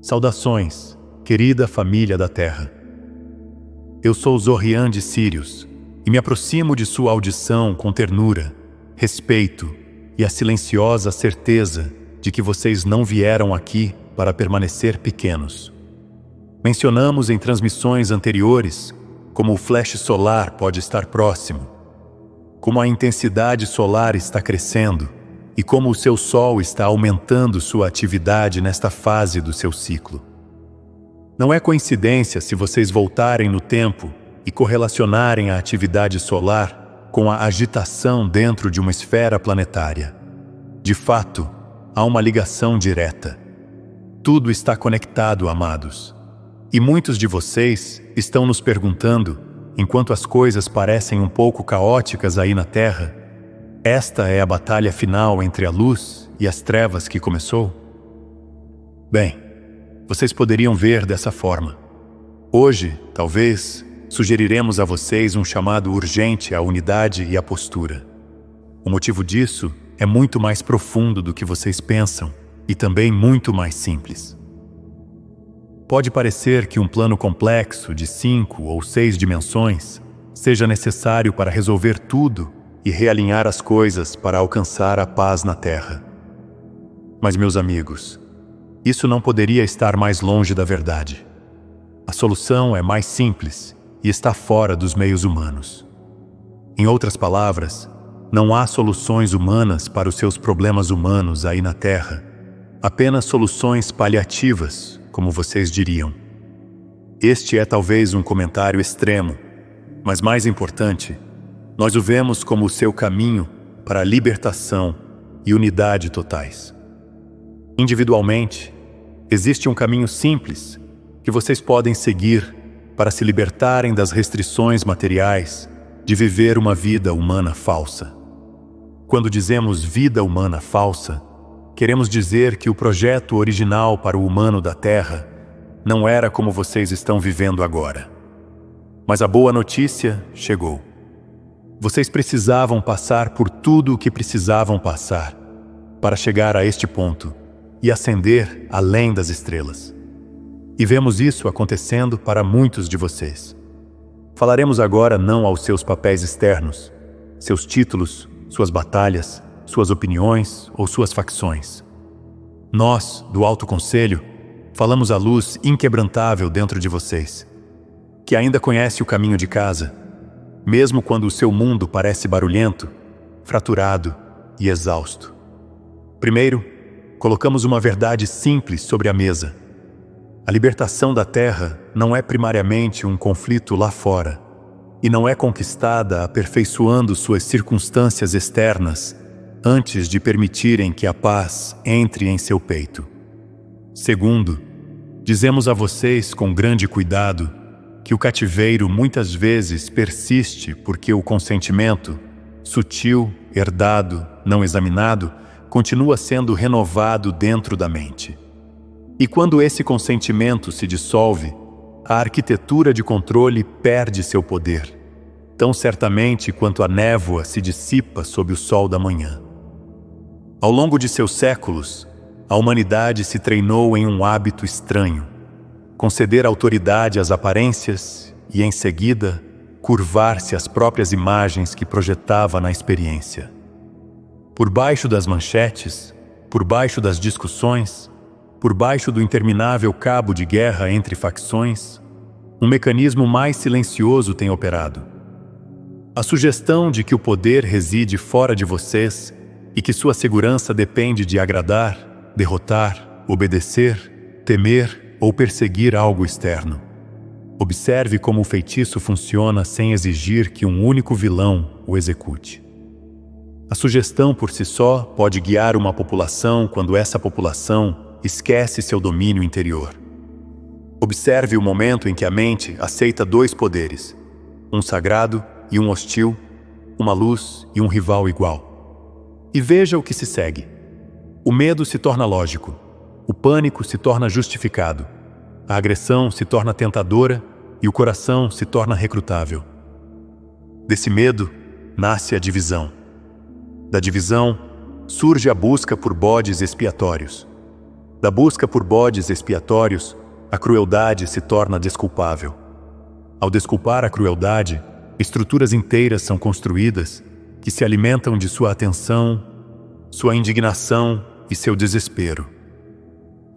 Saudações, querida família da Terra. Eu sou Zorian de Sirius e me aproximo de sua audição com ternura, respeito e a silenciosa certeza de que vocês não vieram aqui para permanecer pequenos. Mencionamos em transmissões anteriores como o flash solar pode estar próximo, como a intensidade solar está crescendo e como o seu Sol está aumentando sua atividade nesta fase do seu ciclo. Não é coincidência se vocês voltarem no tempo e correlacionarem a atividade solar com a agitação dentro de uma esfera planetária. De fato, há uma ligação direta. Tudo está conectado, amados. E muitos de vocês estão nos perguntando, enquanto as coisas parecem um pouco caóticas aí na Terra, esta é a batalha final entre a luz e as trevas que começou? Bem, vocês poderiam ver dessa forma. Hoje, talvez, sugeriremos a vocês um chamado urgente à unidade e à postura. O motivo disso é muito mais profundo do que vocês pensam e também muito mais simples. Pode parecer que um plano complexo de 5 ou 6 dimensões seja necessário para resolver tudo e realinhar as coisas para alcançar a paz na Terra. Mas, meus amigos, isso não poderia estar mais longe da verdade. A solução é mais simples e está fora dos meios humanos. Em outras palavras, não há soluções humanas para os seus problemas humanos aí na Terra, apenas soluções paliativas, como vocês diriam. Este é talvez um comentário extremo, mas mais importante, nós o vemos como o seu caminho para a libertação e unidade totais. Individualmente, existe um caminho simples que vocês podem seguir para se libertarem das restrições materiais de viver uma vida humana falsa. Quando dizemos vida humana falsa, queremos dizer que o projeto original para o humano da Terra não era como vocês estão vivendo agora. Mas a boa notícia chegou. Vocês precisavam passar por tudo o que precisavam passar para chegar a este ponto e ascender além das estrelas. E vemos isso acontecendo para muitos de vocês. Falaremos agora não aos seus papéis externos, seus títulos, suas batalhas, suas opiniões ou suas facções. Nós, do Alto Conselho, falamos à luz inquebrantável dentro de vocês, que ainda conhece o caminho de casa, mesmo quando o seu mundo parece barulhento, fraturado e exausto. Primeiro, colocamos uma verdade simples sobre a mesa. A libertação da Terra não é primariamente um conflito lá fora, e não é conquistada aperfeiçoando suas circunstâncias externas antes de permitirem que a paz entre em seu peito. Segundo, dizemos a vocês com grande cuidado que o cativeiro muitas vezes persiste porque o consentimento, sutil, herdado, não examinado, continua sendo renovado dentro da mente. E quando esse consentimento se dissolve, a arquitetura de controle perde seu poder, tão certamente quanto a névoa se dissipa sob o sol da manhã. Ao longo de seus séculos, a humanidade se treinou em um hábito estranho: conceder autoridade às aparências e, em seguida, curvar-se às próprias imagens que projetava na experiência. Por baixo das manchetes, por baixo das discussões, por baixo do interminável cabo de guerra entre facções, um mecanismo mais silencioso tem operado. A sugestão de que o poder reside fora de vocês e que sua segurança depende de agradar, derrotar, obedecer, temer ou perseguir algo externo. Observe como o feitiço funciona sem exigir que um único vilão o execute. A sugestão por si só pode guiar uma população quando essa população esquece seu domínio interior. Observe o momento em que a mente aceita dois poderes, um sagrado e um hostil, uma luz e um rival igual. E veja o que se segue. O medo se torna lógico, o pânico se torna justificado, a agressão se torna tentadora e o coração se torna recrutável. Desse medo nasce a divisão. Da divisão surge a busca por bodes expiatórios. Da busca por bodes expiatórios, a crueldade se torna desculpável. Ao desculpar a crueldade, estruturas inteiras são construídas que se alimentam de sua atenção, sua indignação e seu desespero.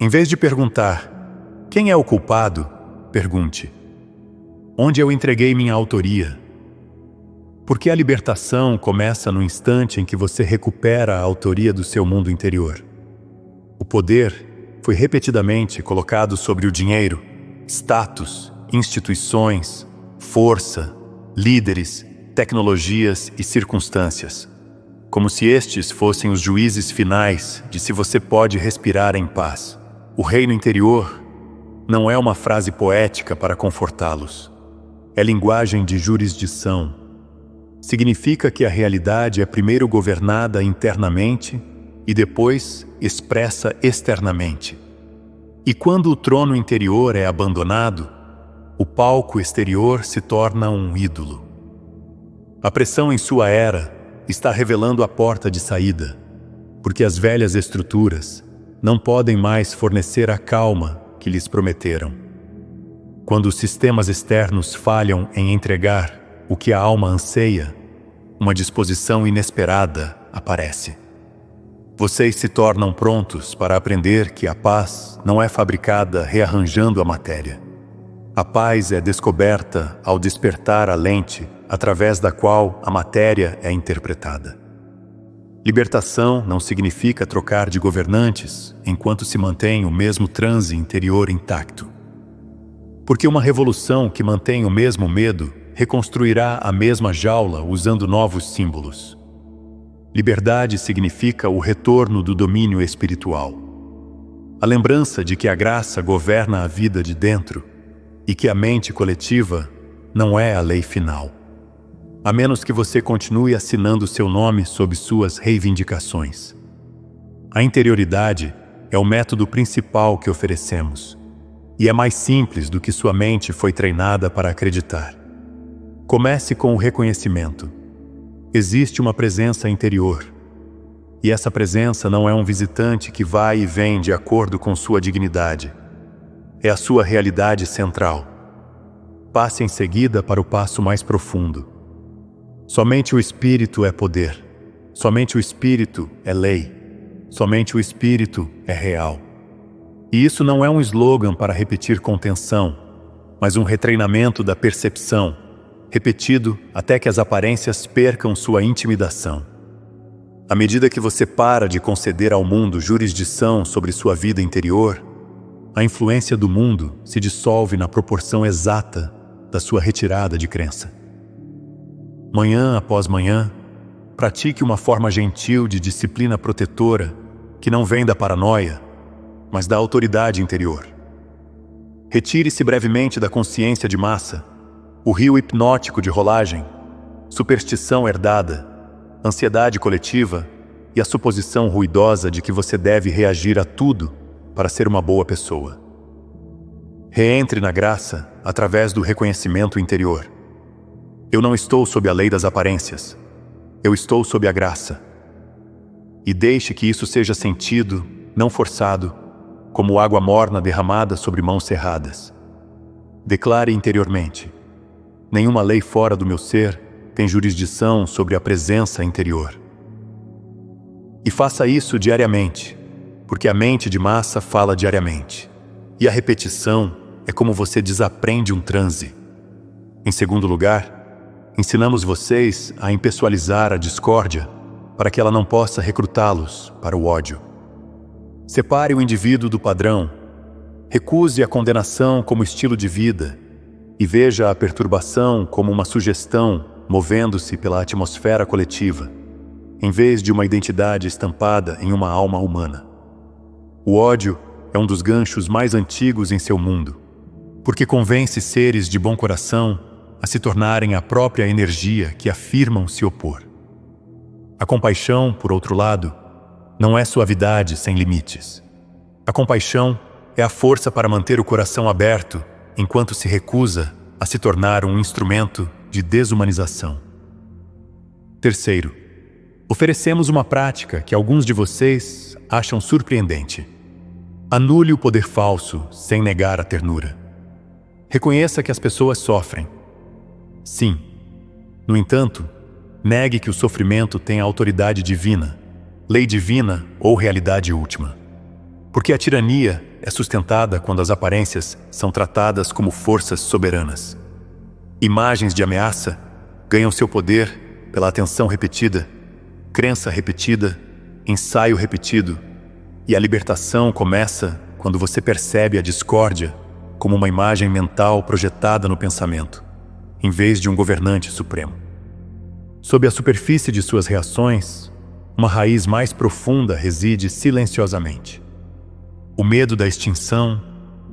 Em vez de perguntar: quem é o culpado? Pergunte: onde eu entreguei minha autoria? Porque a libertação começa no instante em que você recupera a autoria do seu mundo interior. O poder foi repetidamente colocado sobre o dinheiro, status, instituições, força, líderes, tecnologias e circunstâncias, como se estes fossem os juízes finais de se você pode respirar em paz. O reino interior não é uma frase poética para confortá-los. É linguagem de jurisdição. Significa que a realidade é primeiro governada internamente e depois expressa externamente. E quando o trono interior é abandonado, o palco exterior se torna um ídolo. A pressão em sua era está revelando a porta de saída, porque as velhas estruturas não podem mais fornecer a calma que lhes prometeram. Quando os sistemas externos falham em entregar o que a alma anseia, uma disposição inesperada aparece. Vocês se tornam prontos para aprender que a paz não é fabricada rearranjando a matéria. A paz é descoberta ao despertar a lente através da qual a matéria é interpretada. Libertação não significa trocar de governantes enquanto se mantém o mesmo transe interior intacto. Porque uma revolução que mantém o mesmo medo reconstruirá a mesma jaula usando novos símbolos. Liberdade significa o retorno do domínio espiritual. A lembrança de que a graça governa a vida de dentro e que a mente coletiva não é a lei final. A menos que você continue assinando seu nome sob suas reivindicações. A interioridade é o método principal que oferecemos, e é mais simples do que sua mente foi treinada para acreditar. Comece com o reconhecimento. Existe uma presença interior, e essa presença não é um visitante que vai e vem de acordo com sua dignidade. É a sua realidade central. Passe em seguida para o passo mais profundo. Somente o Espírito é poder. Somente o Espírito é lei. Somente o Espírito é real. E isso não é um slogan para repetir contenção, mas um retreinamento da percepção, repetido até que as aparências percam sua intimidação. À medida que você para de conceder ao mundo jurisdição sobre sua vida interior, a influência do mundo se dissolve na proporção exata da sua retirada de crença. Manhã após manhã, pratique uma forma gentil de disciplina protetora que não vem da paranoia, mas da autoridade interior. Retire-se brevemente da consciência de massa, o rio hipnótico de rolagem, superstição herdada, ansiedade coletiva e a suposição ruidosa de que você deve reagir a tudo para ser uma boa pessoa. Reentre na graça através do reconhecimento interior. Eu não estou sob a lei das aparências. Eu estou sob a graça. E deixe que isso seja sentido, não forçado, como água morna derramada sobre mãos cerradas. Declare interiormente: nenhuma lei fora do meu ser tem jurisdição sobre a presença interior. E faça isso diariamente, porque a mente de massa fala diariamente. E a repetição é como você desaprende um transe. Em segundo lugar, ensinamos vocês a impessoalizar a discórdia para que ela não possa recrutá-los para o ódio. Separe o indivíduo do padrão, recuse a condenação como estilo de vida e veja a perturbação como uma sugestão movendo-se pela atmosfera coletiva, em vez de uma identidade estampada em uma alma humana. O ódio é um dos ganchos mais antigos em seu mundo, porque convence seres de bom coração a se tornarem a própria energia que afirmam se opor. A compaixão, por outro lado, não é suavidade sem limites. A compaixão é a força para manter o coração aberto enquanto se recusa a se tornar um instrumento de desumanização. Terceiro, oferecemos uma prática que alguns de vocês acham surpreendente. Anule o poder falso sem negar a ternura. Reconheça que as pessoas sofrem. Sim. No entanto, negue que o sofrimento tem autoridade divina, lei divina ou realidade última. Porque a tirania é sustentada quando as aparências são tratadas como forças soberanas. Imagens de ameaça ganham seu poder pela atenção repetida, crença repetida, ensaio repetido, e a libertação começa quando você percebe a discórdia como uma imagem mental projetada no pensamento, em vez de um governante supremo. Sob a superfície de suas reações, uma raiz mais profunda reside silenciosamente. O medo da extinção,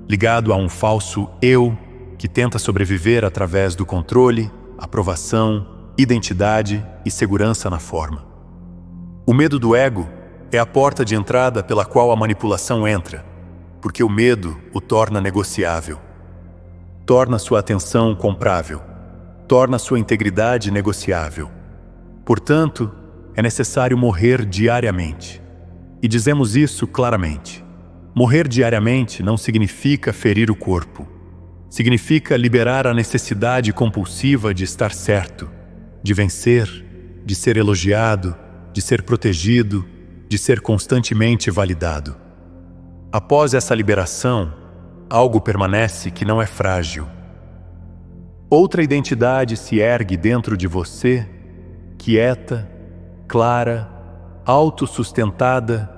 ligado a um falso eu que tenta sobreviver através do controle, aprovação, identidade e segurança na forma. O medo do ego é a porta de entrada pela qual a manipulação entra, porque o medo o torna negociável. Torna sua atenção comprável. Torna sua integridade negociável. Portanto, é necessário morrer diariamente. E dizemos isso claramente. Morrer diariamente não significa ferir o corpo. Significa liberar a necessidade compulsiva de estar certo, de vencer, de ser elogiado, de ser protegido, de ser constantemente validado. Após essa liberação, algo permanece que não é frágil. Outra identidade se ergue dentro de você, quieta, clara, autossustentada,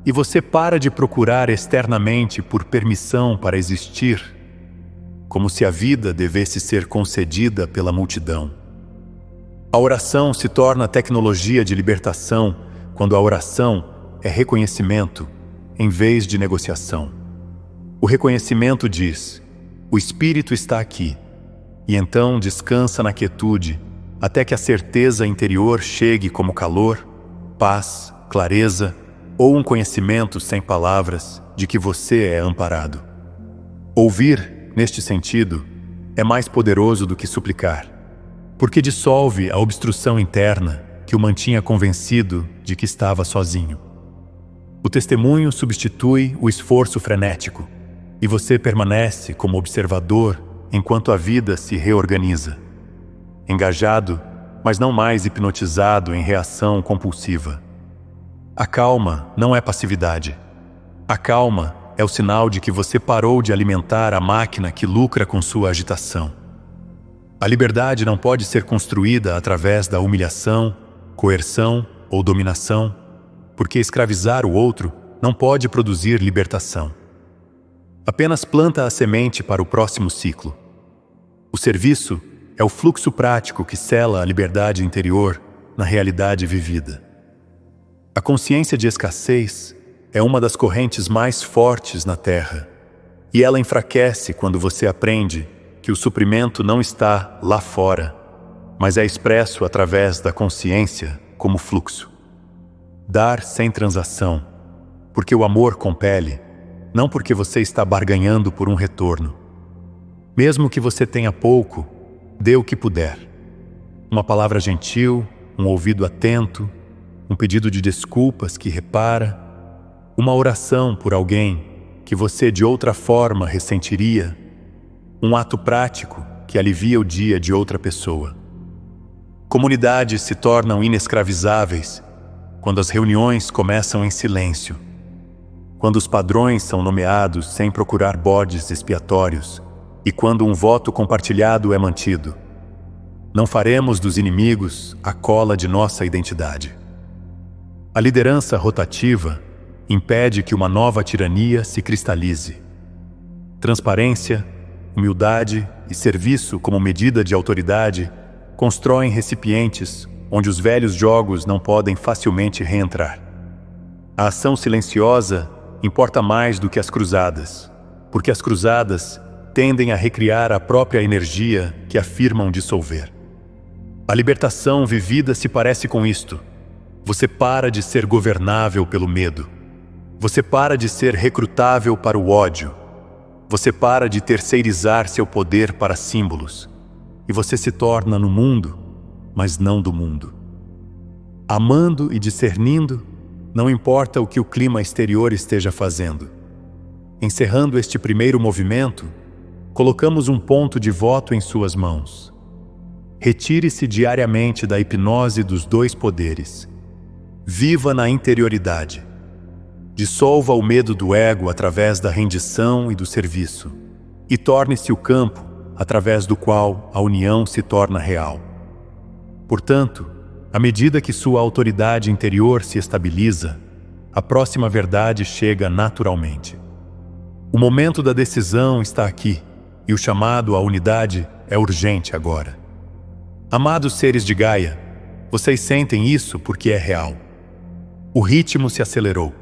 e você para de procurar externamente por permissão para existir, como se a vida devesse ser concedida pela multidão. A oração se torna tecnologia de libertação quando a oração é reconhecimento em vez de negociação. O reconhecimento diz: o Espírito está aqui, e então descansa na quietude até que a certeza interior chegue como calor, paz, clareza ou um conhecimento sem palavras de que você é amparado. Ouvir, neste sentido, é mais poderoso do que suplicar, porque dissolve a obstrução interna que o mantinha convencido de que estava sozinho. O testemunho substitui o esforço frenético, e você permanece como observador enquanto a vida se reorganiza. Engajado, mas não mais hipnotizado em reação compulsiva. A calma não é passividade. A calma é o sinal de que você parou de alimentar a máquina que lucra com sua agitação. A liberdade não pode ser construída através da humilhação, coerção ou dominação, porque escravizar o outro não pode produzir libertação. Apenas planta a semente para o próximo ciclo. O serviço é o fluxo prático que sela a liberdade interior na realidade vivida. A consciência de escassez é uma das correntes mais fortes na Terra, e ela enfraquece quando você aprende que o suprimento não está lá fora, mas é expresso através da consciência como fluxo. Dar sem transação, porque o amor compele, não porque você está barganhando por um retorno. Mesmo que você tenha pouco, dê o que puder. Uma palavra gentil, um ouvido atento, um pedido de desculpas que repara, uma oração por alguém que você de outra forma ressentiria, um ato prático que alivia o dia de outra pessoa. Comunidades se tornam inescravizáveis quando as reuniões começam em silêncio, quando os padrões são nomeados sem procurar bodes expiatórios e quando um voto compartilhado é mantido. Não faremos dos inimigos a cola de nossa identidade. A liderança rotativa impede que uma nova tirania se cristalize. Transparência, humildade e serviço como medida de autoridade constroem recipientes onde os velhos jogos não podem facilmente reentrar. A ação silenciosa importa mais do que as cruzadas, porque as cruzadas tendem a recriar a própria energia que afirmam dissolver. A libertação vivida se parece com isto. Você para de ser governável pelo medo. Você para de ser recrutável para o ódio. Você para de terceirizar seu poder para símbolos. E você se torna no mundo, mas não do mundo. Amando e discernindo, não importa o que o clima exterior esteja fazendo. Encerrando este primeiro movimento, colocamos um ponto de voto em suas mãos. Retire-se diariamente da hipnose dos dois poderes. Viva na interioridade. Dissolva o medo do ego através da rendição e do serviço, e torne-se o campo através do qual a união se torna real. Portanto, à medida que sua autoridade interior se estabiliza, a próxima verdade chega naturalmente. O momento da decisão está aqui, e o chamado à unidade é urgente agora. Amados seres de Gaia, vocês sentem isso porque é real. O ritmo se acelerou,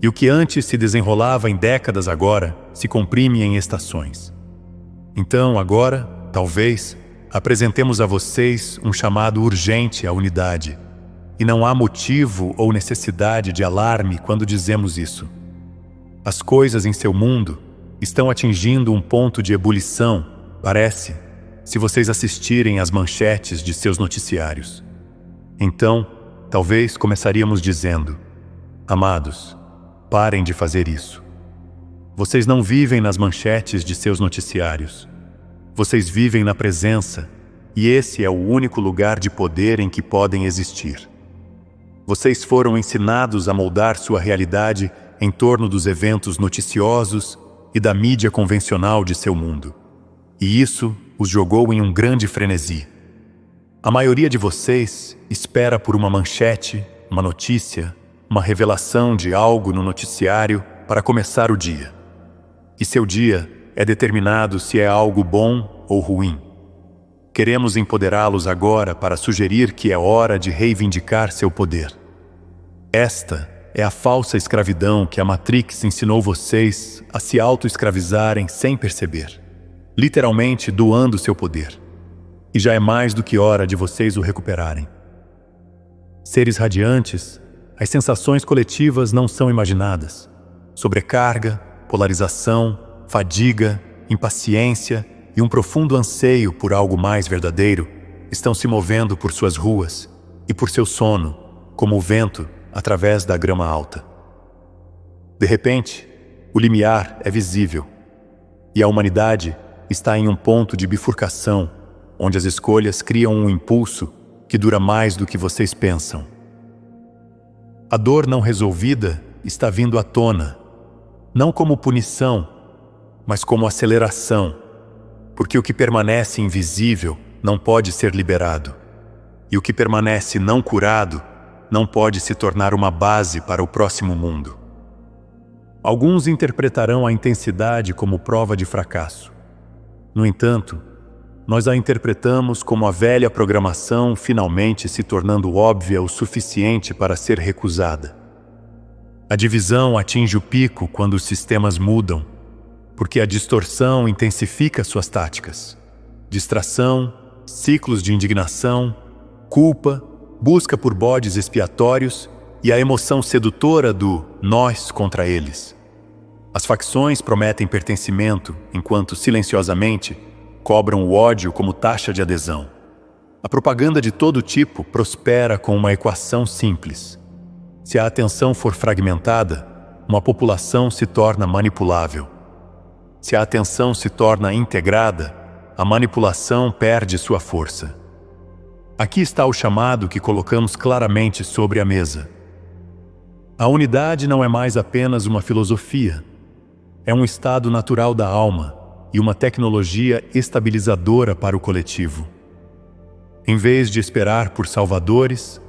e o que antes se desenrolava em décadas agora se comprime em estações. Então, agora, talvez, apresentemos a vocês um chamado urgente à unidade, e não há motivo ou necessidade de alarme quando dizemos isso. As coisas em seu mundo estão atingindo um ponto de ebulição, parece, se vocês assistirem às manchetes de seus noticiários. Então, talvez começaríamos dizendo: amados, parem de fazer isso. Vocês não vivem nas manchetes de seus noticiários. Vocês vivem na presença, e esse é o único lugar de poder em que podem existir. Vocês foram ensinados a moldar sua realidade em torno dos eventos noticiosos e da mídia convencional de seu mundo. E isso os jogou em um grande frenesi. A maioria de vocês espera por uma manchete, uma notícia, uma revelação de algo no noticiário para começar o dia. E seu dia é determinado se é algo bom ou ruim. Queremos empoderá-los agora para sugerir que é hora de reivindicar seu poder. Esta é a falsa escravidão que a Matrix ensinou vocês a se auto-escravizarem sem perceber, literalmente doando seu poder. E já é mais do que hora de vocês o recuperarem. Seres radiantes, as sensações coletivas não são imaginadas. Sobrecarga, polarização, fadiga, impaciência e um profundo anseio por algo mais verdadeiro estão se movendo por suas ruas e por seu sono, como o vento através da grama alta. De repente, o limiar é visível, e a humanidade está em um ponto de bifurcação, onde as escolhas criam um impulso que dura mais do que vocês pensam. A dor não resolvida está vindo à tona, não como punição, mas como aceleração, porque o que permanece invisível não pode ser liberado, e o que permanece não curado não pode se tornar uma base para o próximo mundo. Alguns interpretarão a intensidade como prova de fracasso. No entanto, nós a interpretamos como a velha programação finalmente se tornando óbvia o suficiente para ser recusada. A divisão atinge o pico quando os sistemas mudam, porque a distorção intensifica suas táticas. Distração, ciclos de indignação, culpa, busca por bodes expiatórios e a emoção sedutora do nós contra eles. As facções prometem pertencimento, enquanto silenciosamente cobram o ódio como taxa de adesão. A propaganda de todo tipo prospera com uma equação simples. Se a atenção for fragmentada, uma população se torna manipulável. Se a atenção se torna integrada, a manipulação perde sua força. Aqui está o chamado que colocamos claramente sobre a mesa. A unidade não é mais apenas uma filosofia. É um estado natural da alma e uma tecnologia estabilizadora para o coletivo. Em vez de esperar por salvadores,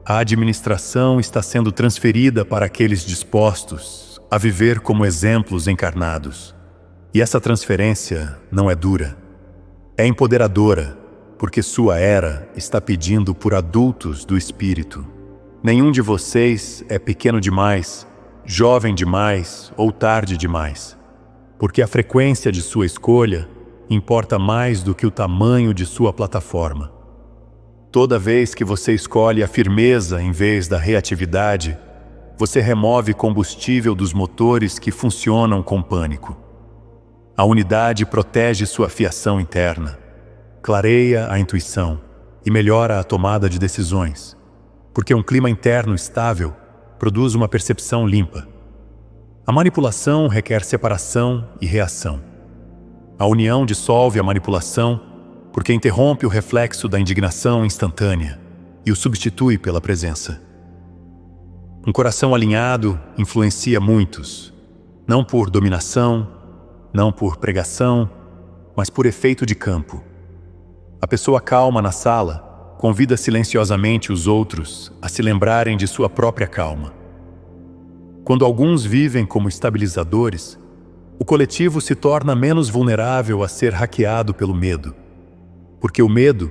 a administração está sendo transferida para aqueles dispostos a viver como exemplos encarnados. E essa transferência não é dura. É empoderadora, porque sua era está pedindo por adultos do espírito. Nenhum de vocês é pequeno demais, jovem demais ou tarde demais, porque a frequência de sua escolha importa mais do que o tamanho de sua plataforma. Toda vez que você escolhe a firmeza em vez da reatividade, você remove combustível dos motores que funcionam com pânico. A unidade protege sua fiação interna, clareia a intuição e melhora a tomada de decisões, porque um clima interno estável produz uma percepção limpa. A manipulação requer separação e reação. A união dissolve a manipulação porque interrompe o reflexo da indignação instantânea e o substitui pela presença. Um coração alinhado influencia muitos, não por dominação, não por pregação, mas por efeito de campo. A pessoa calma na sala convida silenciosamente os outros a se lembrarem de sua própria calma. Quando alguns vivem como estabilizadores, o coletivo se torna menos vulnerável a ser hackeado pelo medo, porque o medo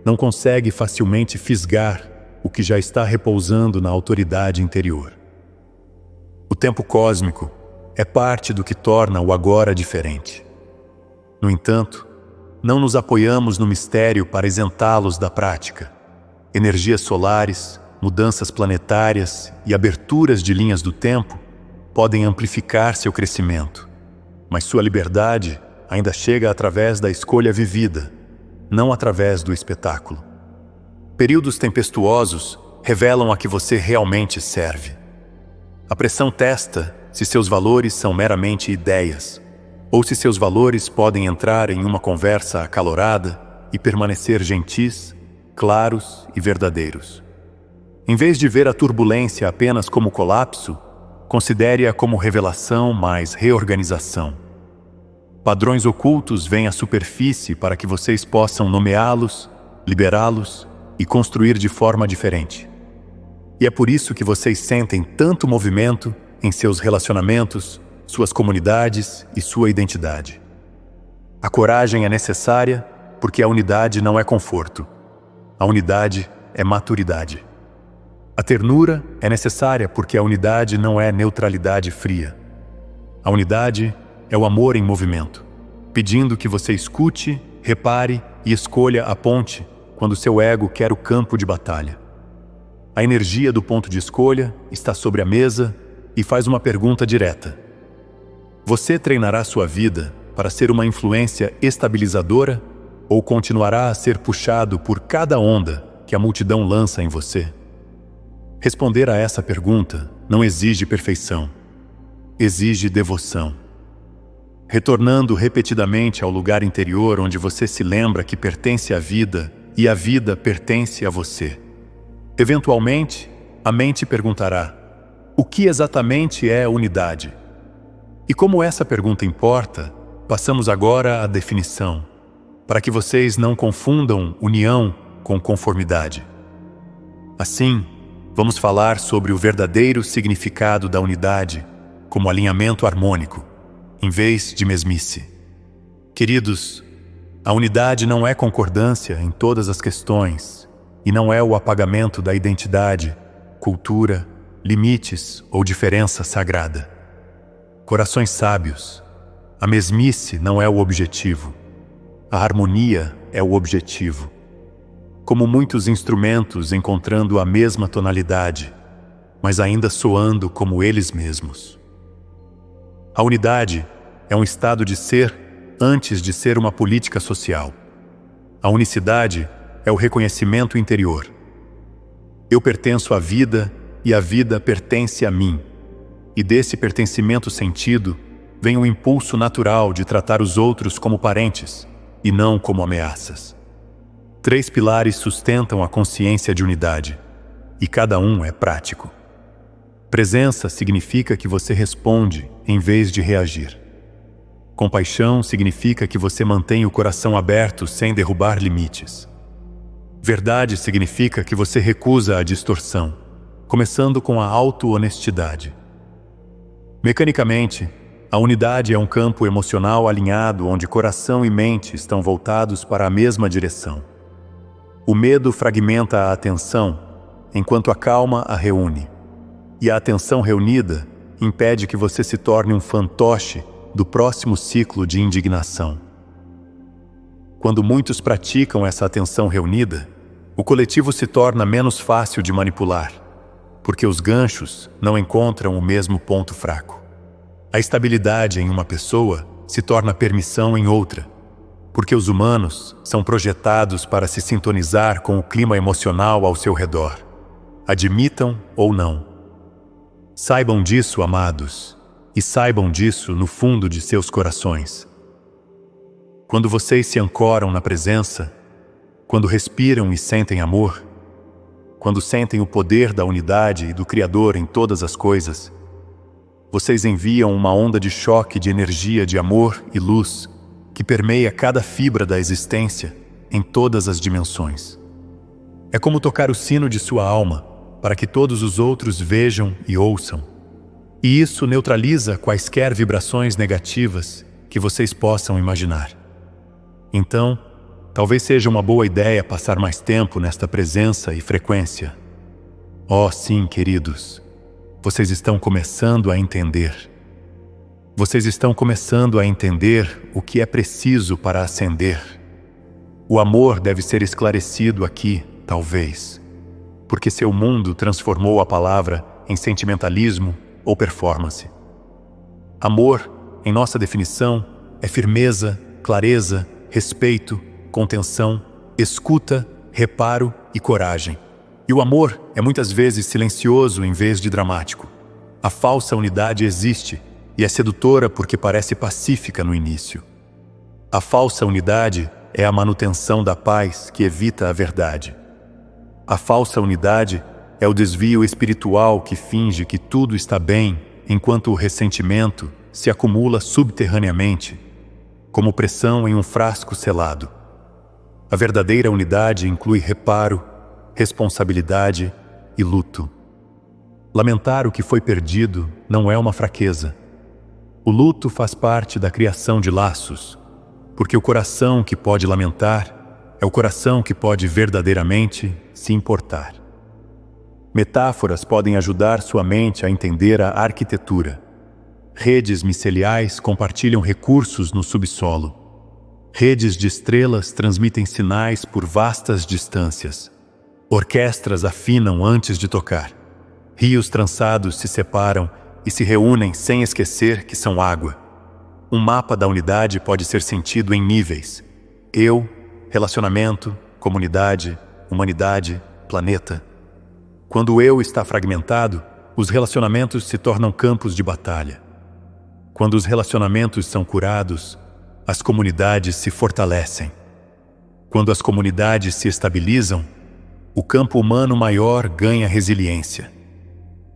não consegue facilmente fisgar o que já está repousando na autoridade interior. O tempo cósmico é parte do que torna o agora diferente. No entanto, não nos apoiamos no mistério para isentá-los da prática. Energias solares, mudanças planetárias e aberturas de linhas do tempo podem amplificar seu crescimento, mas sua liberdade ainda chega através da escolha vivida, não através do espetáculo. Períodos tempestuosos revelam a que você realmente serve. A pressão testa se seus valores são meramente ideias, ou se seus valores podem entrar em uma conversa acalorada e permanecer gentis, claros e verdadeiros. Em vez de ver a turbulência apenas como colapso, considere-a como revelação mais reorganização. Padrões ocultos vêm à superfície para que vocês possam nomeá-los, liberá-los e construir de forma diferente. E é por isso que vocês sentem tanto movimento em seus relacionamentos, suas comunidades e sua identidade. A coragem é necessária porque a unidade não é conforto. A unidade é maturidade. A ternura é necessária porque a unidade não é neutralidade fria. A unidade é o amor em movimento, pedindo que você escute, repare e escolha a ponte quando seu ego quer o campo de batalha. A energia do ponto de escolha está sobre a mesa e faz uma pergunta direta. Você treinará sua vida para ser uma influência estabilizadora ou continuará a ser puxado por cada onda que a multidão lança em você? Responder a essa pergunta não exige perfeição, exige devoção. Retornando repetidamente ao lugar interior onde você se lembra que pertence à vida e a vida pertence a você. Eventualmente, a mente perguntará: o que exatamente é a unidade? E como essa pergunta importa, passamos agora à definição, para que vocês não confundam união com conformidade. Assim, vamos falar sobre o verdadeiro significado da unidade como alinhamento harmônico, em vez de mesmice. Queridos, a unidade não é concordância em todas as questões e não é o apagamento da identidade, cultura, limites ou diferença sagrada. Corações sábios, a mesmice não é o objetivo, a harmonia é o objetivo. Como muitos instrumentos encontrando a mesma tonalidade, mas ainda soando como eles mesmos. A unidade é um estado de ser antes de ser uma política social. A unicidade é o reconhecimento interior. Eu pertenço à vida e a vida pertence a mim. E desse pertencimento sentido vem o impulso natural de tratar os outros como parentes e não como ameaças. 3 pilares sustentam a consciência de unidade, e cada um é prático. Presença significa que você responde em vez de reagir. Compaixão significa que você mantém o coração aberto sem derrubar limites. Verdade significa que você recusa a distorção, começando com a auto-honestidade. Mecanicamente, a unidade é um campo emocional alinhado onde coração e mente estão voltados para a mesma direção. O medo fragmenta a atenção, enquanto a calma a reúne. E a atenção reunida impede que você se torne um fantoche do próximo ciclo de indignação. Quando muitos praticam essa atenção reunida, o coletivo se torna menos fácil de manipular, porque os ganchos não encontram o mesmo ponto fraco. A estabilidade em uma pessoa se torna permissão em outra, porque os humanos são projetados para se sintonizar com o clima emocional ao seu redor, admitam ou não. Saibam disso, amados, e saibam disso no fundo de seus corações. Quando vocês se ancoram na presença, quando respiram e sentem amor, quando sentem o poder da unidade e do Criador em todas as coisas, vocês enviam uma onda de choque de energia de amor e luz que permeia cada fibra da existência em todas as dimensões. É como tocar o sino de sua alma para que todos os outros vejam e ouçam. E isso neutraliza quaisquer vibrações negativas que vocês possam imaginar. Então, talvez seja uma boa ideia passar mais tempo nesta presença e frequência. Oh, sim, queridos, vocês estão começando a entender. Vocês estão começando a entender o que é preciso para ascender. O amor deve ser esclarecido aqui, talvez, porque seu mundo transformou a palavra em sentimentalismo ou performance. Amor, em nossa definição, é firmeza, clareza, respeito, contenção, escuta, reparo e coragem. E o amor é muitas vezes silencioso em vez de dramático. A falsa unidade existe e é sedutora porque parece pacífica no início. A falsa unidade é a manutenção da paz que evita a verdade. A falsa unidade é o desvio espiritual que finge que tudo está bem, enquanto o ressentimento se acumula subterraneamente, como pressão em um frasco selado. A verdadeira unidade inclui reparo, responsabilidade e luto. Lamentar o que foi perdido não é uma fraqueza. O luto faz parte da criação de laços, porque o coração que pode lamentar é o coração que pode verdadeiramente se importar. Metáforas podem ajudar sua mente a entender a arquitetura. Redes miceliais compartilham recursos no subsolo. Redes de estrelas transmitem sinais por vastas distâncias. Orquestras afinam antes de tocar. Rios trançados se separam e se reúnem sem esquecer que são água. Um mapa da unidade pode ser sentido em níveis: eu, relacionamento, comunidade, humanidade, planeta. Quando o eu está fragmentado, os relacionamentos se tornam campos de batalha. Quando os relacionamentos são curados, as comunidades se fortalecem. Quando as comunidades se estabilizam, o campo humano maior ganha resiliência.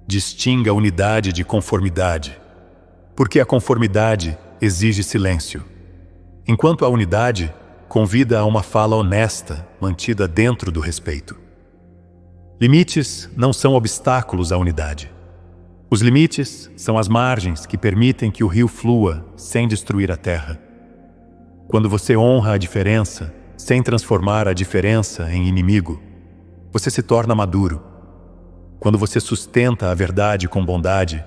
Distinga a unidade de conformidade, porque a conformidade exige silêncio, enquanto a unidade convida a uma fala honesta, mantida dentro do respeito. Limites não são obstáculos à unidade. Os limites são as margens que permitem que o rio flua sem destruir a terra. Quando você honra a diferença, sem transformar a diferença em inimigo, você se torna maduro. Quando você sustenta a verdade com bondade,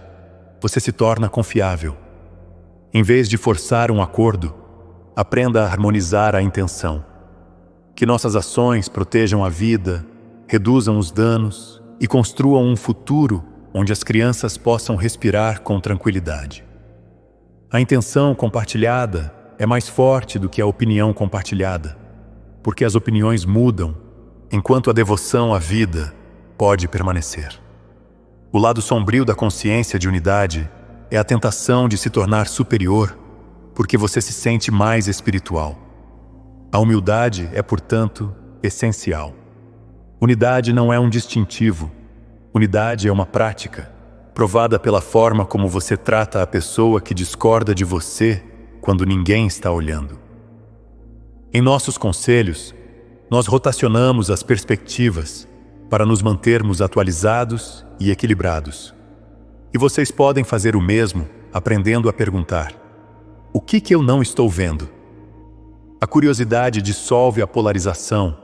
você se torna confiável. Em vez de forçar um acordo, aprenda a harmonizar a intenção. Que nossas ações protejam a vida, reduzam os danos e construam um futuro onde as crianças possam respirar com tranquilidade. A intenção compartilhada é mais forte do que a opinião compartilhada, porque as opiniões mudam, enquanto a devoção à vida pode permanecer. O lado sombrio da consciência de unidade é a tentação de se tornar superior, porque você se sente mais espiritual. A humildade é, portanto, essencial. Unidade não é um distintivo. Unidade é uma prática, provada pela forma como você trata a pessoa que discorda de você quando ninguém está olhando. Em nossos conselhos, nós rotacionamos as perspectivas para nos mantermos atualizados e equilibrados. E vocês podem fazer o mesmo aprendendo a perguntar: o que eu não estou vendo? A curiosidade dissolve a polarização,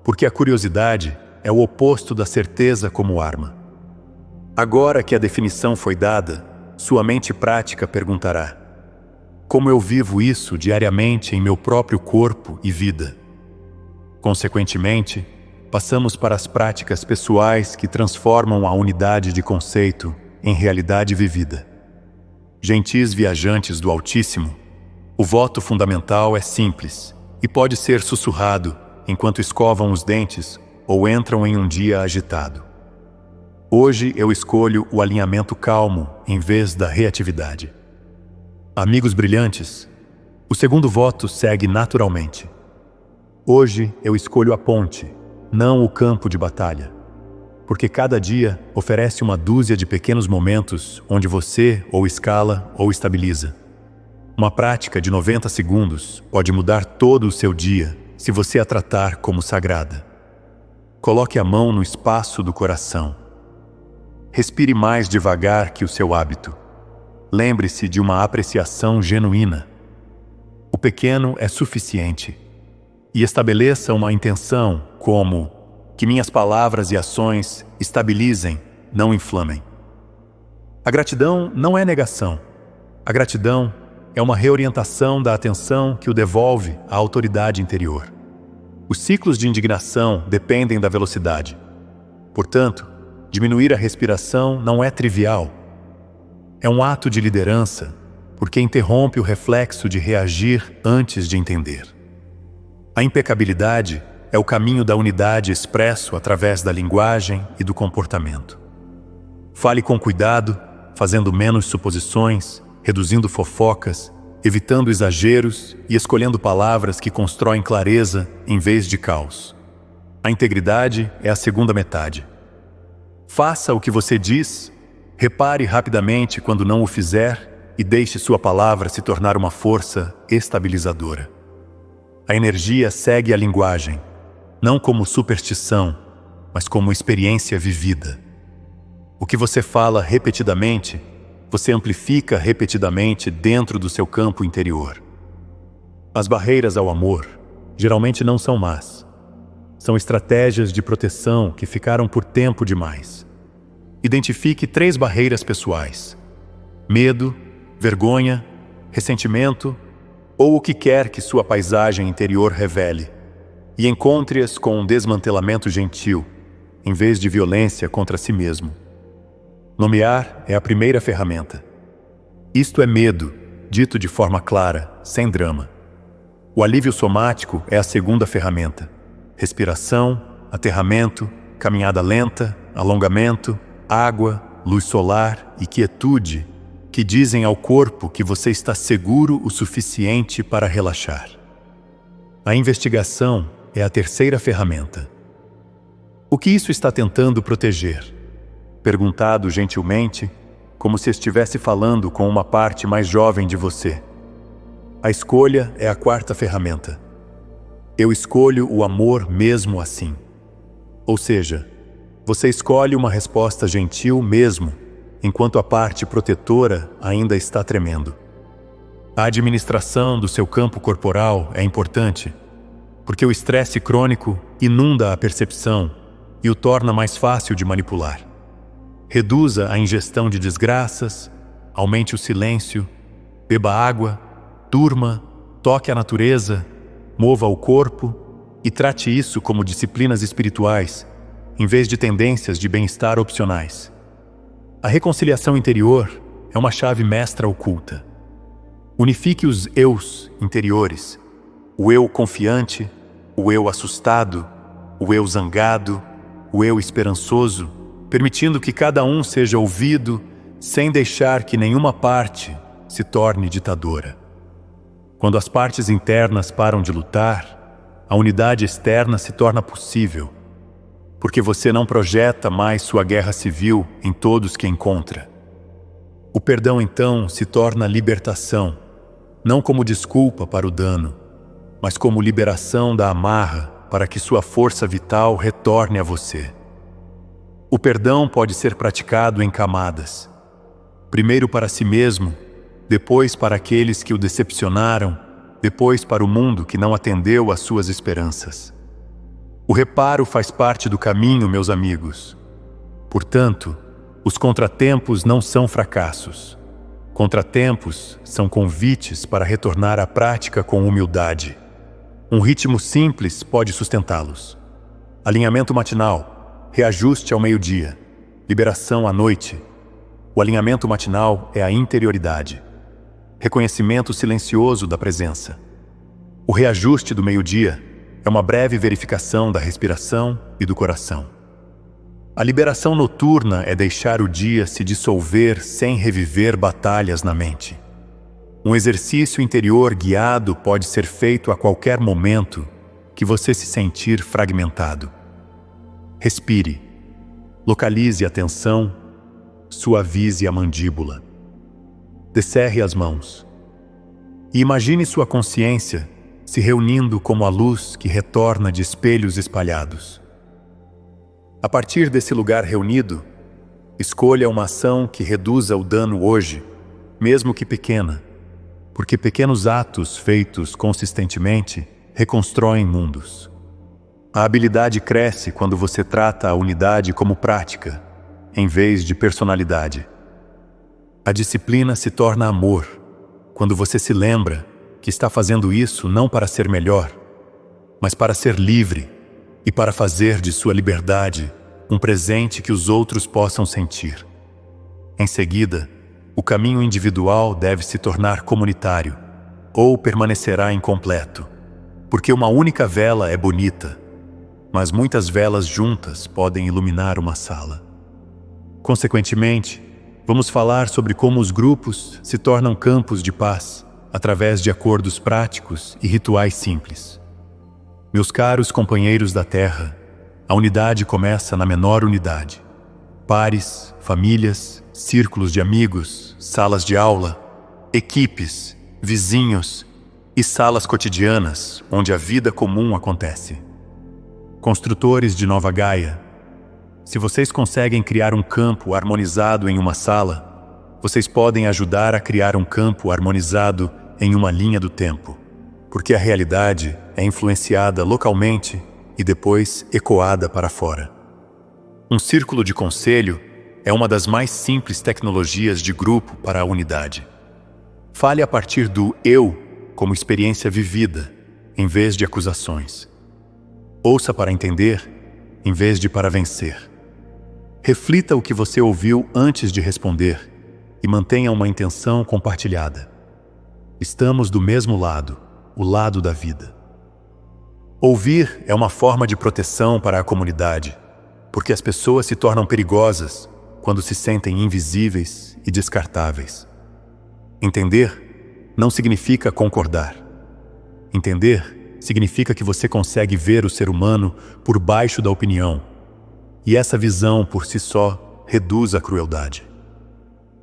porque a curiosidade é o oposto da certeza como arma. Agora que a definição foi dada, sua mente prática perguntará: como eu vivo isso diariamente em meu próprio corpo e vida? Consequentemente, passamos para as práticas pessoais que transformam a unidade de conceito em realidade vivida. Gentis viajantes do Altíssimo, o voto fundamental é simples e pode ser sussurrado enquanto escovam os dentes ou entram em um dia agitado. Hoje eu escolho o alinhamento calmo em vez da reatividade. Amigos brilhantes, o segundo voto segue naturalmente. Hoje eu escolho a ponte, não o campo de batalha, porque cada dia oferece uma dúzia de pequenos momentos onde você ou escala ou estabiliza. Uma prática de 90 segundos pode mudar todo o seu dia se você a tratar como sagrada. Coloque a mão no espaço do coração. Respire mais devagar que o seu hábito. Lembre-se de uma apreciação genuína. O pequeno é suficiente. E estabeleça uma intenção como que minhas palavras e ações estabilizem, não inflamem. A gratidão não é negação. A gratidão é uma reorientação da atenção que o devolve à autoridade interior. Os ciclos de indignação dependem da velocidade. Portanto, diminuir a respiração não é trivial. É um ato de liderança, porque interrompe o reflexo de reagir antes de entender. A impecabilidade é o caminho da unidade expresso através da linguagem e do comportamento. Fale com cuidado, fazendo menos suposições, reduzindo fofocas, evitando exageros e escolhendo palavras que constroem clareza em vez de caos. A integridade é a segunda metade. Faça o que você diz, repare rapidamente quando não o fizer e deixe sua palavra se tornar uma força estabilizadora. A energia segue a linguagem, não como superstição, mas como experiência vivida. O que você fala repetidamente, você amplifica repetidamente dentro do seu campo interior. As barreiras ao amor geralmente não são más. São estratégias de proteção que ficaram por tempo demais. Identifique 3 barreiras pessoais: medo, vergonha, ressentimento ou o que quer que sua paisagem interior revele, e encontre-as com um desmantelamento gentil, em vez de violência contra si mesmo. Nomear é a primeira ferramenta. Isto é medo, dito de forma clara, sem drama. O alívio somático é a segunda ferramenta. Respiração, aterramento, caminhada lenta, alongamento, água, luz solar e quietude, que dizem ao corpo que você está seguro o suficiente para relaxar. A investigação é a terceira ferramenta. O que isso está tentando proteger? Perguntado gentilmente, como se estivesse falando com uma parte mais jovem de você. A escolha é a quarta ferramenta. Eu escolho o amor mesmo assim. Ou seja, você escolhe uma resposta gentil mesmo, enquanto a parte protetora ainda está tremendo. A administração do seu campo corporal é importante, porque o estresse crônico inunda a percepção e o torna mais fácil de manipular. Reduza a ingestão de desgraças, aumente o silêncio, beba água, durma, toque a natureza, mova o corpo e trate isso como disciplinas espirituais, em vez de tendências de bem-estar opcionais. A reconciliação interior é uma chave mestra oculta. Unifique os eus interiores, o eu confiante, o eu assustado, o eu zangado, o eu esperançoso, permitindo que cada um seja ouvido sem deixar que nenhuma parte se torne ditadora. Quando as partes internas param de lutar, a unidade externa se torna possível, porque você não projeta mais sua guerra civil em todos que encontra. O perdão, então, se torna libertação, não como desculpa para o dano, mas como liberação da amarra para que sua força vital retorne a você. O perdão pode ser praticado em camadas. Primeiro para si mesmo, depois para aqueles que o decepcionaram, depois para o mundo que não atendeu às suas esperanças. O reparo faz parte do caminho, meus amigos. Portanto, os contratempos não são fracassos. Contratempos são convites para retornar à prática com humildade. Um ritmo simples pode sustentá-los. Alinhamento matinal, reajuste ao meio-dia, liberação à noite. O alinhamento matinal é a interioridade. Reconhecimento silencioso da presença. O reajuste do meio-dia é uma breve verificação da respiração e do coração. A liberação noturna é deixar o dia se dissolver sem reviver batalhas na mente. Um exercício interior guiado pode ser feito a qualquer momento que você se sentir fragmentado. Respire, localize a tensão, suavize a mandíbula. Descerre as mãos. E imagine sua consciência se reunindo como a luz que retorna de espelhos espalhados. A partir desse lugar reunido, escolha uma ação que reduza o dano hoje, mesmo que pequena, porque pequenos atos feitos consistentemente reconstroem mundos. A habilidade cresce quando você trata a unidade como prática, em vez de personalidade. A disciplina se torna amor, quando você se lembra que está fazendo isso não para ser melhor, mas para ser livre e para fazer de sua liberdade um presente que os outros possam sentir. Em seguida, o caminho individual deve se tornar comunitário, ou permanecerá incompleto, porque uma única vela é bonita, mas muitas velas juntas podem iluminar uma sala. Consequentemente, vamos falar sobre como os grupos se tornam campos de paz através de acordos práticos e rituais simples. Meus caros companheiros da Terra, a unidade começa na menor unidade. Pares, famílias, círculos de amigos, salas de aula, equipes, vizinhos e salas cotidianas onde a vida comum acontece. Construtores de Nova Gaia, se vocês conseguem criar um campo harmonizado em uma sala, vocês podem ajudar a criar um campo harmonizado em uma linha do tempo, porque a realidade é influenciada localmente e depois ecoada para fora. Um círculo de conselho é uma das mais simples tecnologias de grupo para a unidade. Fale a partir do eu como experiência vivida, em vez de acusações. Ouça para entender, em vez de para vencer. Reflita o que você ouviu antes de responder e mantenha uma intenção compartilhada. Estamos do mesmo lado, o lado da vida. Ouvir é uma forma de proteção para a comunidade, porque as pessoas se tornam perigosas quando se sentem invisíveis e descartáveis. Entender não significa concordar. Entender significa que você consegue ver o ser humano por baixo da opinião, e essa visão por si só reduz a crueldade.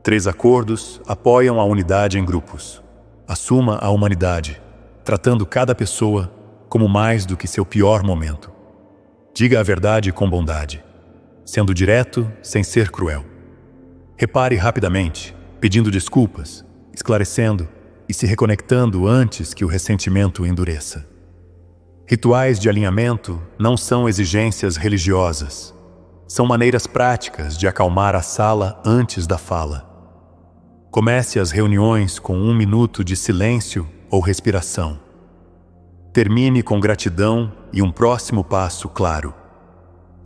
3 acordos apoiam a unidade em grupos. Assuma a humanidade, tratando cada pessoa como mais do que seu pior momento. Diga a verdade com bondade, sendo direto sem ser cruel. Repare rapidamente, pedindo desculpas, esclarecendo e se reconectando antes que o ressentimento endureça. Rituais de alinhamento não são exigências religiosas. São maneiras práticas de acalmar a sala antes da fala. Comece as reuniões com 1 minuto de silêncio ou respiração. Termine com gratidão e um próximo passo claro.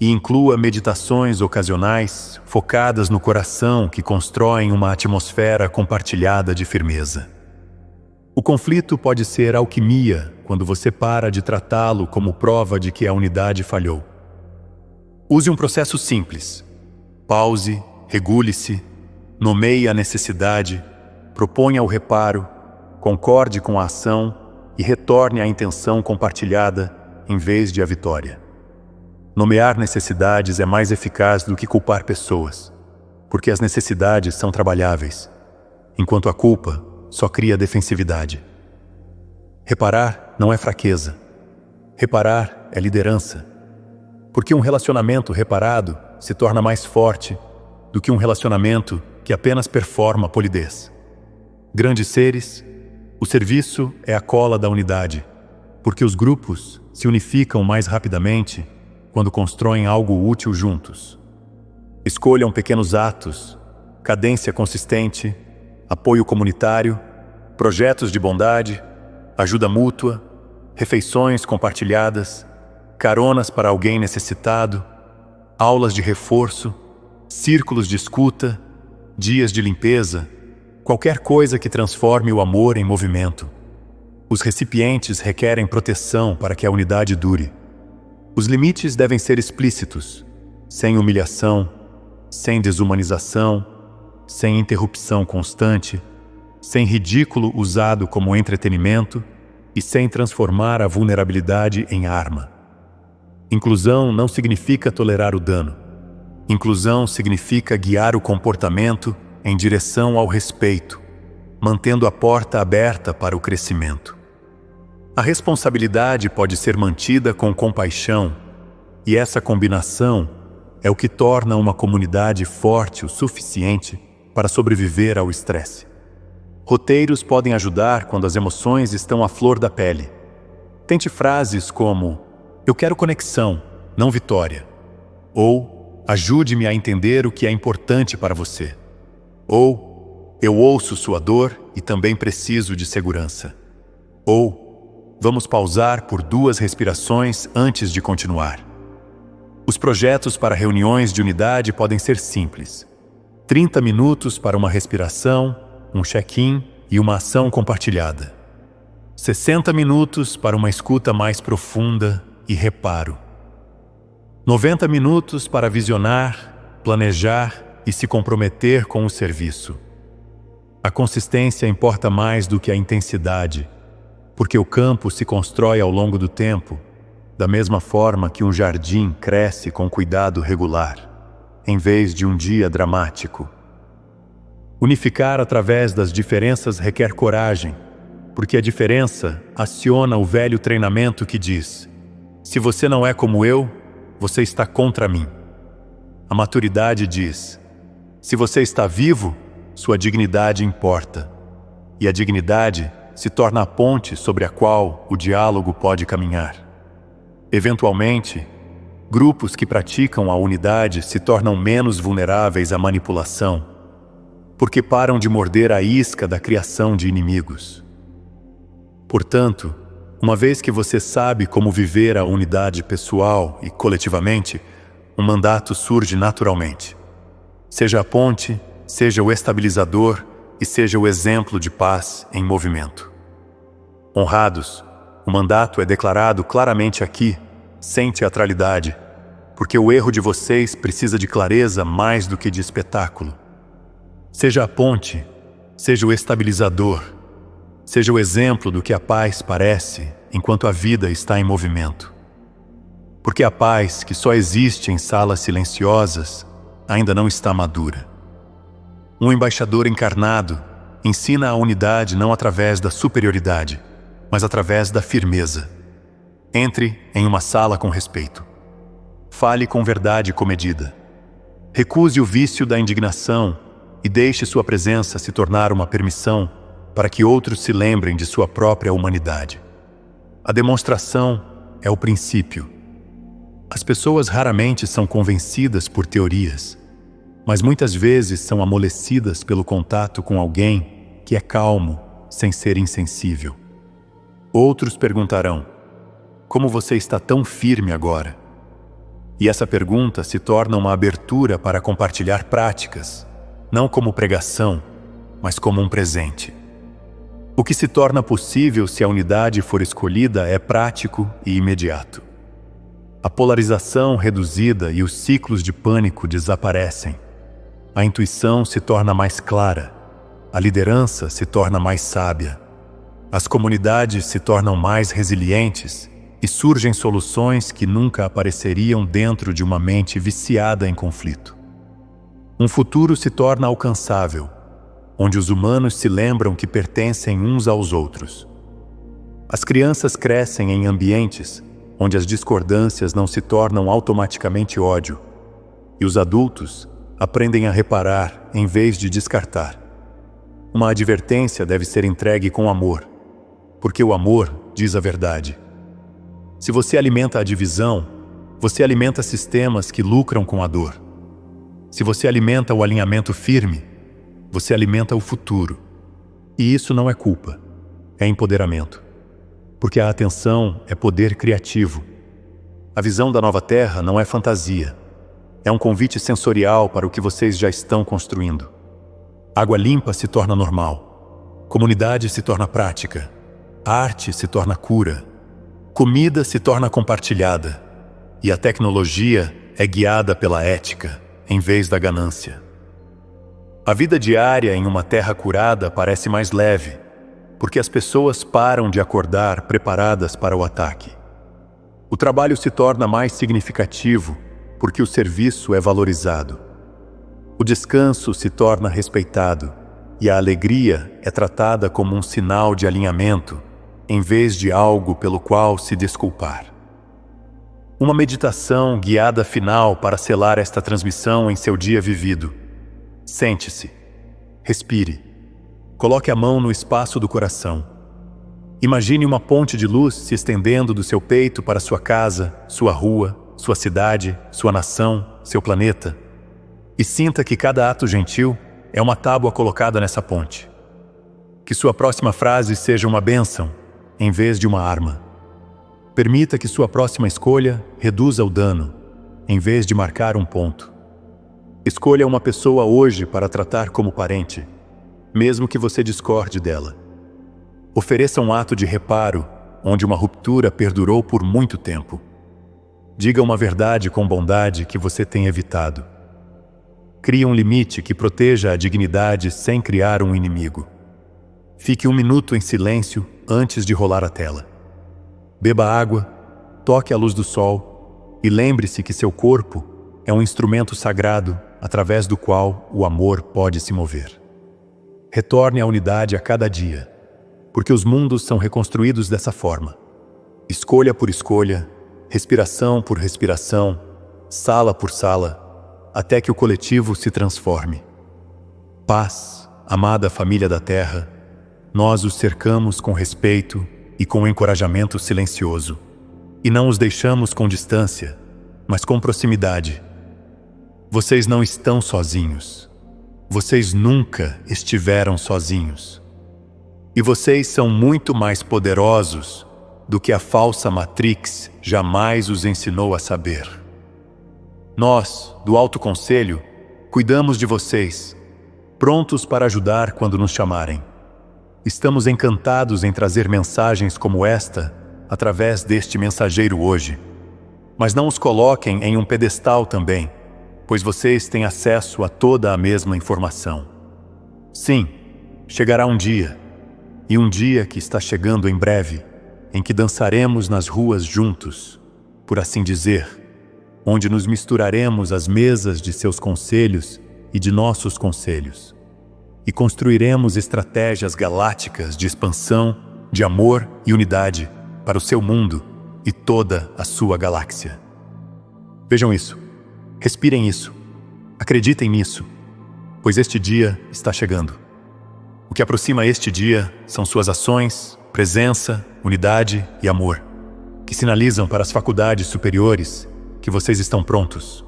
E inclua meditações ocasionais focadas no coração que constroem uma atmosfera compartilhada de firmeza. O conflito pode ser alquimia quando você para de tratá-lo como prova de que a unidade falhou. Use um processo simples. Pause, regule-se, nomeie a necessidade, proponha o reparo, concorde com a ação e retorne à intenção compartilhada em vez de à vitória. Nomear necessidades é mais eficaz do que culpar pessoas, porque as necessidades são trabalháveis, enquanto a culpa só cria defensividade. Reparar não é fraqueza. Reparar é liderança. Porque um relacionamento reparado se torna mais forte do que um relacionamento que apenas performa polidez. Grandes seres, o serviço é a cola da unidade, porque os grupos se unificam mais rapidamente quando constroem algo útil juntos. Escolham pequenos atos, cadência consistente, apoio comunitário, projetos de bondade, ajuda mútua, refeições compartilhadas, caronas para alguém necessitado, aulas de reforço, círculos de escuta, dias de limpeza, qualquer coisa que transforme o amor em movimento. Os recipientes requerem proteção para que a unidade dure. Os limites devem ser explícitos. sem humilhação, sem desumanização, sem interrupção constante, sem ridículo usado como entretenimento e sem transformar a vulnerabilidade em arma. Inclusão não significa tolerar o dano. Inclusão significa guiar o comportamento em direção ao respeito, mantendo a porta aberta para o crescimento. A responsabilidade pode ser mantida com compaixão, e essa combinação é o que torna uma comunidade forte o suficiente para sobreviver ao estresse. Roteiros podem ajudar quando as emoções estão à flor da pele. Tente frases como: "Eu quero conexão, não vitória", ou "Ajude-me a entender o que é importante para você", ou "Eu ouço sua dor e também preciso de segurança", ou "Vamos pausar por 2 respirações antes de continuar". Os projetos para reuniões de unidade podem ser simples. 30 minutos para uma respiração, um check-in e uma ação compartilhada. 60 minutos para uma escuta mais profunda e reparo. 90 minutos para visionar, planejar e se comprometer com o serviço. A consistência importa mais do que a intensidade, porque o campo se constrói ao longo do tempo, da mesma forma que um jardim cresce com cuidado regular, em vez de um dia dramático. Unificar através das diferenças requer coragem, porque a diferença aciona o velho treinamento que diz: "Se você não é como eu, você está contra mim". A maturidade diz: "Se você está vivo, sua dignidade importa". E a dignidade se torna a ponte sobre a qual o diálogo pode caminhar. Eventualmente, grupos que praticam a unidade se tornam menos vulneráveis à manipulação, porque param de morder a isca da criação de inimigos. Portanto, uma vez que você sabe como viver a unidade pessoal e coletivamente, um mandato surge naturalmente. Seja a ponte, seja o estabilizador e seja o exemplo de paz em movimento. Honrados, o mandato é declarado claramente aqui, sem teatralidade, porque o erro de vocês precisa de clareza mais do que de espetáculo. Seja a ponte, seja o estabilizador, seja o exemplo do que a paz parece enquanto a vida está em movimento. Porque a paz, que só existe em salas silenciosas, ainda não está madura. Um embaixador encarnado ensina a unidade não através da superioridade, mas através da firmeza. Entre em uma sala com respeito. Fale com verdade comedida. Recuse o vício da indignação e deixe sua presença se tornar uma permissão para que outros se lembrem de sua própria humanidade. A demonstração é o princípio. As pessoas raramente são convencidas por teorias, mas muitas vezes são amolecidas pelo contato com alguém que é calmo, sem ser insensível. Outros perguntarão: como você está tão firme agora? E essa pergunta se torna uma abertura para compartilhar práticas, não como pregação, mas como um presente. O que se torna possível se a unidade for escolhida é prático e imediato. A polarização reduzida e os ciclos de pânico desaparecem. A intuição se torna mais clara, a liderança se torna mais sábia, as comunidades se tornam mais resilientes e surgem soluções que nunca apareceriam dentro de uma mente viciada em conflito. Um futuro se torna alcançável, onde os humanos se lembram que pertencem uns aos outros. As crianças crescem em ambientes onde as discordâncias não se tornam automaticamente ódio, e os adultos aprendem a reparar em vez de descartar. Uma advertência deve ser entregue com amor, porque o amor diz a verdade. Se você alimenta a divisão, você alimenta sistemas que lucram com a dor. Se você alimenta o alinhamento firme, você alimenta o futuro. E isso não é culpa, é empoderamento. Porque a atenção é poder criativo. A visão da nova terra não é fantasia. É um convite sensorial para o que vocês já estão construindo. Água limpa se torna normal. Comunidade se torna prática. Arte se torna cura. Comida se torna compartilhada. E a tecnologia é guiada pela ética, em vez da ganância. A vida diária em uma terra curada parece mais leve, porque as pessoas param de acordar preparadas para o ataque. O trabalho se torna mais significativo, porque o serviço é valorizado. O descanso se torna respeitado, e a alegria é tratada como um sinal de alinhamento, em vez de algo pelo qual se desculpar. Uma meditação guiada final para selar esta transmissão em seu dia vivido. Sente-se, respire, coloque a mão no espaço do coração. Imagine uma ponte de luz se estendendo do seu peito para sua casa, sua rua, sua cidade, sua nação, seu planeta. E sinta que cada ato gentil é uma tábua colocada nessa ponte. Que sua próxima frase seja uma bênção, em vez de uma arma. Permita que sua próxima escolha reduza o dano, em vez de marcar um ponto. Escolha uma pessoa hoje para tratar como parente, mesmo que você discorde dela. Ofereça um ato de reparo, onde uma ruptura perdurou por muito tempo. Diga uma verdade com bondade que você tem evitado. Crie um limite que proteja a dignidade sem criar um inimigo. Fique 1 minuto em silêncio antes de rolar a tela. Beba água, toque a luz do sol e lembre-se que seu corpo é um instrumento sagrado através do qual o amor pode se mover. Retorne à unidade a cada dia, porque os mundos são reconstruídos dessa forma. Escolha por escolha, respiração por respiração, sala por sala, até que o coletivo se transforme. Paz, amada família da Terra, nós os cercamos com respeito e com encorajamento silencioso, e não os deixamos com distância, mas com proximidade. Vocês não estão sozinhos. Vocês nunca estiveram sozinhos. E vocês são muito mais poderosos do que a falsa Matrix jamais os ensinou a saber. Nós, do Alto Conselho, cuidamos de vocês, prontos para ajudar quando nos chamarem. Estamos encantados em trazer mensagens como esta através deste mensageiro hoje. Mas não os coloquem em um pedestal também, pois vocês têm acesso a toda a mesma informação. Sim, chegará um dia, e um dia que está chegando em breve, em que dançaremos nas ruas juntos, por assim dizer, onde nos misturaremos às mesas de seus conselhos e de nossos conselhos, e construiremos estratégias galácticas de expansão, de amor e unidade para o seu mundo e toda a sua galáxia. Vejam isso, respirem isso, acreditem nisso, pois este dia está chegando. O que aproxima este dia são suas ações, presença, unidade e amor, que sinalizam para as faculdades superiores que vocês estão prontos,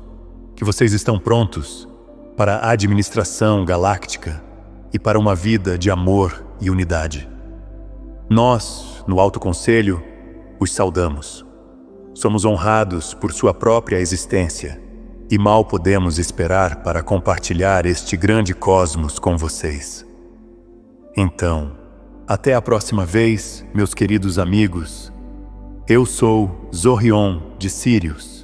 para a administração galáctica e para uma vida de amor e unidade. Nós, no Alto Conselho, os saudamos. Somos honrados por sua própria existência e mal podemos esperar para compartilhar este grande cosmos com vocês. Então, até a próxima vez, meus queridos amigos. Eu sou Zorion de Sirius.